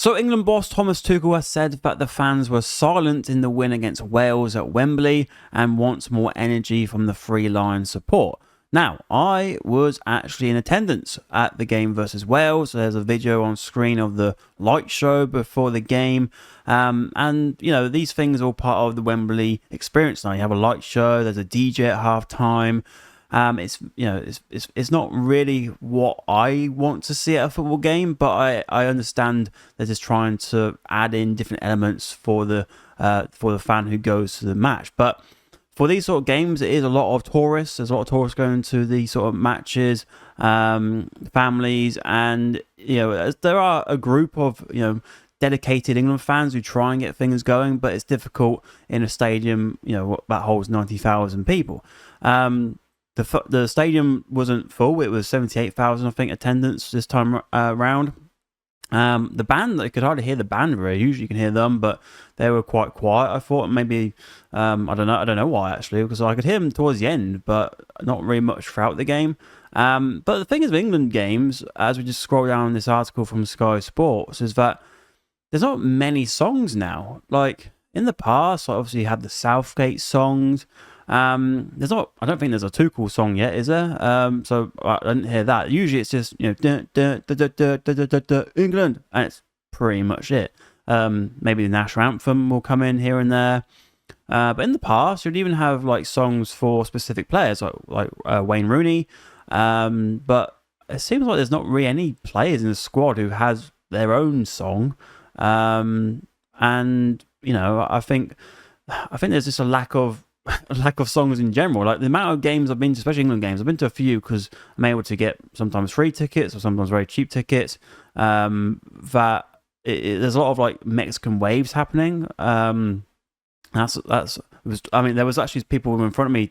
So England boss Thomas Tuchel has said that the fans were silent in the win against Wales at Wembley and wants more energy from the Three Lions support. Now, I was actually in attendance at the game versus Wales. So there's a video on screen of the light show before the game. And, you know, these things are all part of the Wembley experience now. You have a light show, there's a DJ at halftime. It's not really what I want to see at a football game, but I understand they're just trying to add in different elements for the fan who goes to the match. But for these sort of games, it is a lot of tourists. There's a lot of tourists going to these sort of matches, families, and there are a group of dedicated England fans who try and get things going, but it's difficult in a stadium that holds 90,000 people. The stadium wasn't full. It was 78,000, I think, attendance this time around. The band, I could hardly hear the band very. Usually you can hear them, but they were quite quiet. I thought maybe, I don't know why actually, because I could hear them towards the end, but not really much throughout the game. But the thing is with England games, as we just scroll down this article from Sky Sports, is that there's not many songs now. Like in the past, obviously you had the Southgate songs. I don't think there's a Tuchel song yet, is there? So I didn't hear that. Usually it's just England, and it's pretty much it. Maybe the national anthem will come in here and there. But in the past, you'd even have like songs for specific players, like Wayne Rooney. But it seems like there's not really any players in the squad who has their own song. And I think there's just a lack of songs in general. Like the amount of games I've been to, especially England games, I've been to a few because I'm able to get sometimes free tickets or sometimes very cheap tickets. There's a lot of like Mexican waves happening. There was actually people in front of me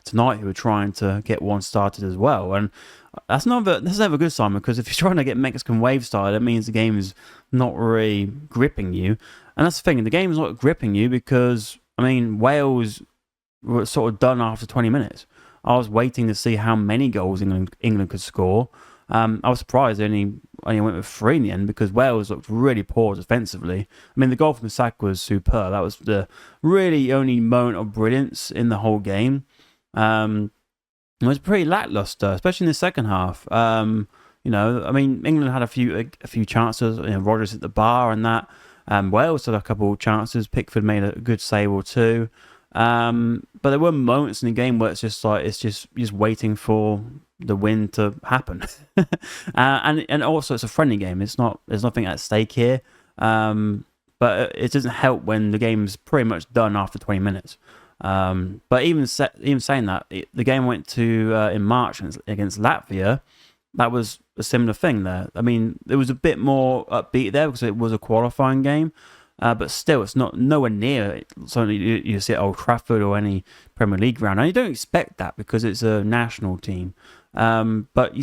tonight who were trying to get one started as well, and that's never a good sign, because if you're trying to get Mexican wave started, it means the game is not really gripping you. And that's the thing, the game is not gripping you because Wales were sort of done after 20 minutes. I was waiting to see how many goals England could score. I was surprised they only went with 3 in the end, because Wales looked really poor defensively. The goal from Saka was superb. That was the really only moment of brilliance in the whole game. It was pretty lackluster, especially in the second half. England had a few chances. Rodgers hit the bar and that. Wales had a couple of chances. Pickford made a good save or two. But there were moments in the game where it's just waiting for the win to happen. and also it's a friendly game. There's nothing at stake here. But it doesn't help when the game's pretty much done after 20 minutes. But even saying that, the game went to in March against Latvia. That was a similar thing there. There was a bit more upbeat there because it was a qualifying game. But still, it's nowhere near something you see at Old Trafford or any Premier League ground. And you don't expect that because it's a national team. But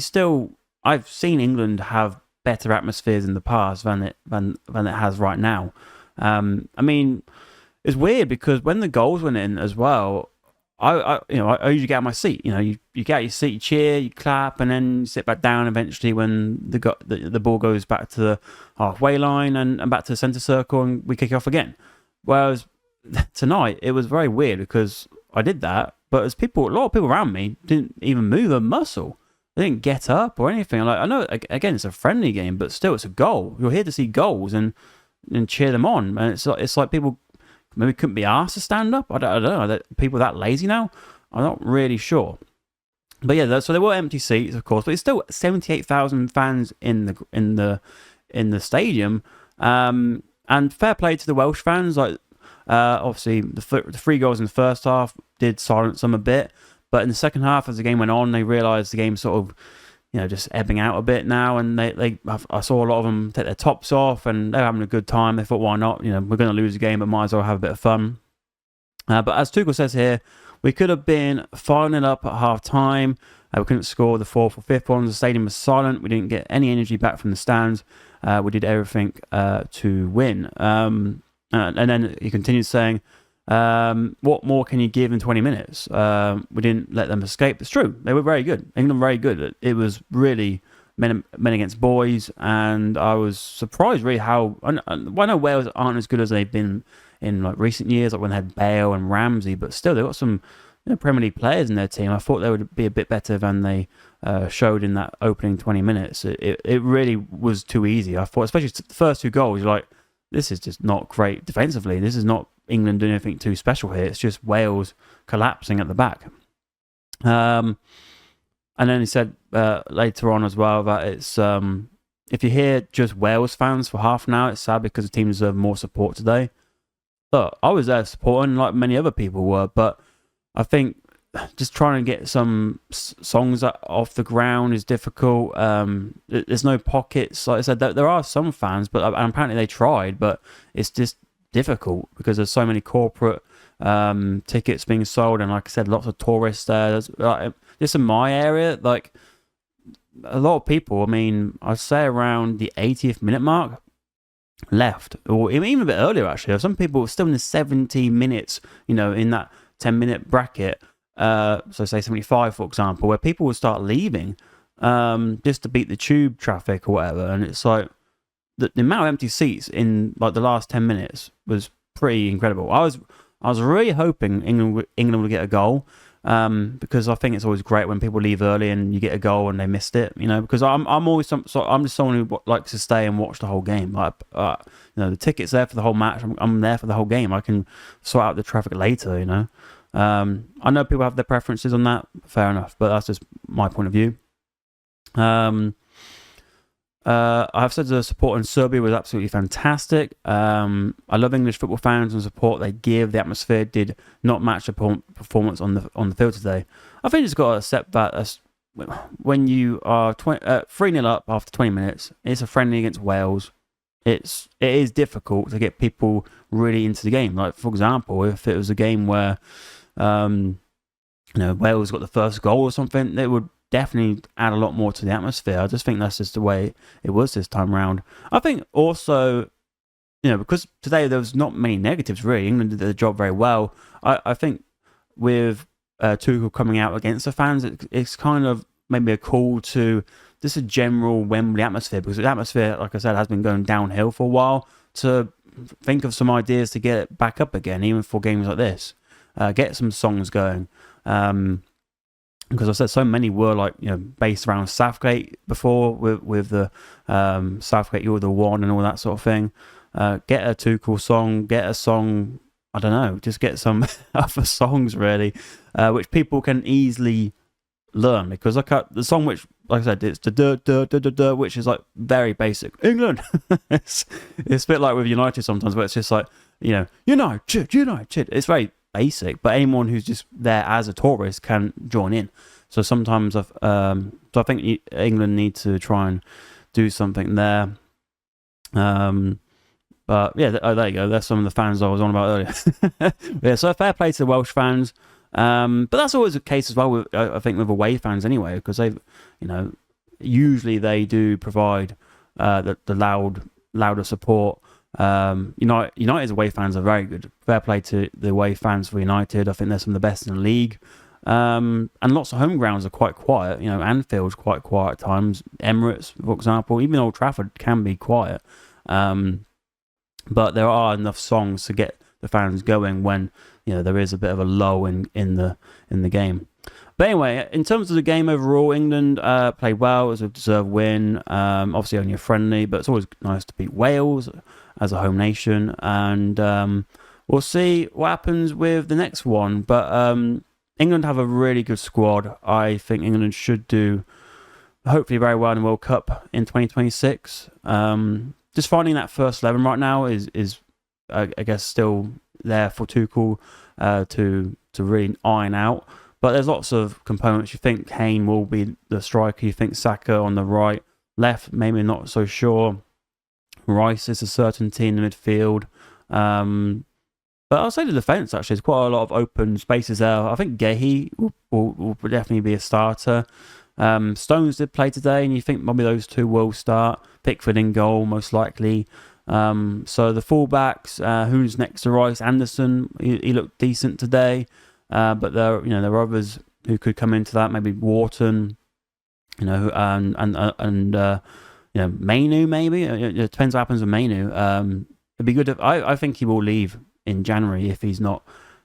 I've seen England have better atmospheres in the past than it has right now. It's weird because when the goals went in as well, I usually get out of my seat. You get out your seat, you cheer, you clap, and then you sit back down eventually when the ball goes back to the halfway line and back to the centre circle, and we kick off again. Whereas tonight it was very weird because I did that, but a lot of people around me didn't even move a muscle. They didn't get up or anything. I know again it's a friendly game, but still it's a goal. You're here to see goals and cheer them on, and it's like people maybe couldn't be asked to stand up. I don't know. Are people that lazy now? I'm not really sure. But yeah, so there were empty seats, of course, but it's still 78,000 fans in the stadium. And fair play to the Welsh fans. Obviously, the 3 goals in the first half did silence them a bit, but in the second half, as the game went on, they realised the game sort of just ebbing out a bit now, and I saw a lot of them take their tops off, and they're having a good time. They thought, why not? We're going to lose the game, but might as well have a bit of fun. But as Tuchel says here, we could have been 5-0 up at half time. We couldn't score the 4th or 5th ones. The stadium was silent. We didn't get any energy back from the stands. We did everything to win. And then he continues saying, what more can you give in 20 minutes? We didn't let them escape. It's true. They were very good. England very good. It was really men against boys, and I was surprised really how. I know Wales aren't as good as they've been in like recent years, like when they had Bale and Ramsey, but still they've got some Premier League players in their team. I thought they would be a bit better than they showed in that opening 20 minutes. It really was too easy. I thought, especially the first 2 goals, you're like, this is just not great defensively. This is not England doing anything too special here. It's just Wales collapsing at the back. And then he said later on as well that it's if you hear just Wales fans for half an hour, it's sad because the team deserve more support today. But I was there supporting like many other people were, but I think just trying to get some songs off the ground is difficult. There's no pockets. Like I said, there are some fans, but apparently they tried, but it's just difficult because there's so many corporate tickets being sold, and like I said, lots of tourists there. Just in my area, like a lot of people. I mean, I'd say around the 80th minute mark left, or even a bit earlier actually. Some people were still in the 70 minutes, in that 10-minute bracket. So say 75, for example, where people would start leaving just to beat the tube traffic or whatever. And it's like the amount of empty seats in like the last 10 minutes was pretty incredible. I was really hoping England would get a goal, because I think it's always great when people leave early and you get a goal and they missed it, because I'm always I'm just someone who likes to stay and watch the whole game. Like the ticket's there for the whole match. I'm there for the whole game. I can sort out the traffic later, I know people have their preferences on that, fair enough, but that's just my point of view. I've said the support in Serbia was absolutely fantastic. I love English football fans and support they give. The atmosphere did not match the performance on the field today. I think it's got to accept that when you are 3-0 up after 20 minutes, it's a friendly against Wales. It is difficult to get people really into the game. Like, for example, if it was a game where Wales got the first goal or something, it would definitely add a lot more to the atmosphere. I just think that's just the way it was this time round. I think also, because today there was not many negatives really. England did the job very well. I think with Tuchel coming out against the fans, it's kind of maybe a call to just a general Wembley atmosphere, because the atmosphere, like I said, has been going downhill for a while, to think of some ideas to get it back up again, even for games like this. Get some songs going. Because I said so many were based around Southgate before, with the Southgate You're the One and all that sort of thing. Get a Tuchel song, get a song, I don't know, just get some other songs really, which people can easily learn, because the song which, like I said, it's the duh, duh, duh, duh, duh, which is like very basic England. it's a bit like with United sometimes, where it's just like, United. It's very basic, but anyone who's just there as a tourist can join in. So sometimes so I think England need to try and do something there. But yeah, there you go. That's some of the fans I was on about earlier. Yeah, so fair play to the Welsh fans. But that's always the case as well with, I think, with away fans anyway, because they've, usually they do provide the louder support. United's away fans are very good. Fair play to the away fans for United. I think they're some of the best in the league. And lots of home grounds are quite quiet. Anfield's quite quiet at times. Emirates, for example, even Old Trafford can be quiet. But there are enough songs to get the fans going when there is a bit of a lull in the game. But anyway, in terms of the game overall, England played well. It was a deserved win. Obviously only a friendly, but it's always nice to beat Wales as a home nation. And we'll see what happens with the next one. But England have a really good squad. I think England should do hopefully very well in the World Cup in 2026. Just finding that first 11 right now is I guess still there for Tuchel to really iron out. But there's lots of components. You think Kane will be the striker. You think Saka on the right. Left, maybe not so sure. Rice is a certainty in the midfield. But I'll say the defence, actually, there's quite a lot of open spaces there. I think Gehi will definitely be a starter. Stones did play today, and you think maybe those two will start. Pickford in goal, most likely. So the fullbacks, who's next to Rice? Anderson, he looked decent today. But there are others who could come into that. Maybe Wharton, Mainu maybe. It depends what happens with Mainu. It'd be good if I think he will leave in January if he's not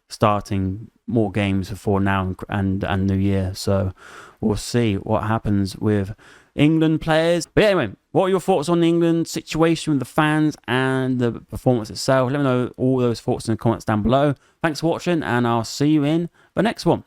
starting more games before now and New Year. So we'll see what happens with England players. But anyway, what are your thoughts on the England situation with the fans and the performance itself? Let me know all those thoughts in the comments down below. Thanks for watching, and I'll see you in the next one.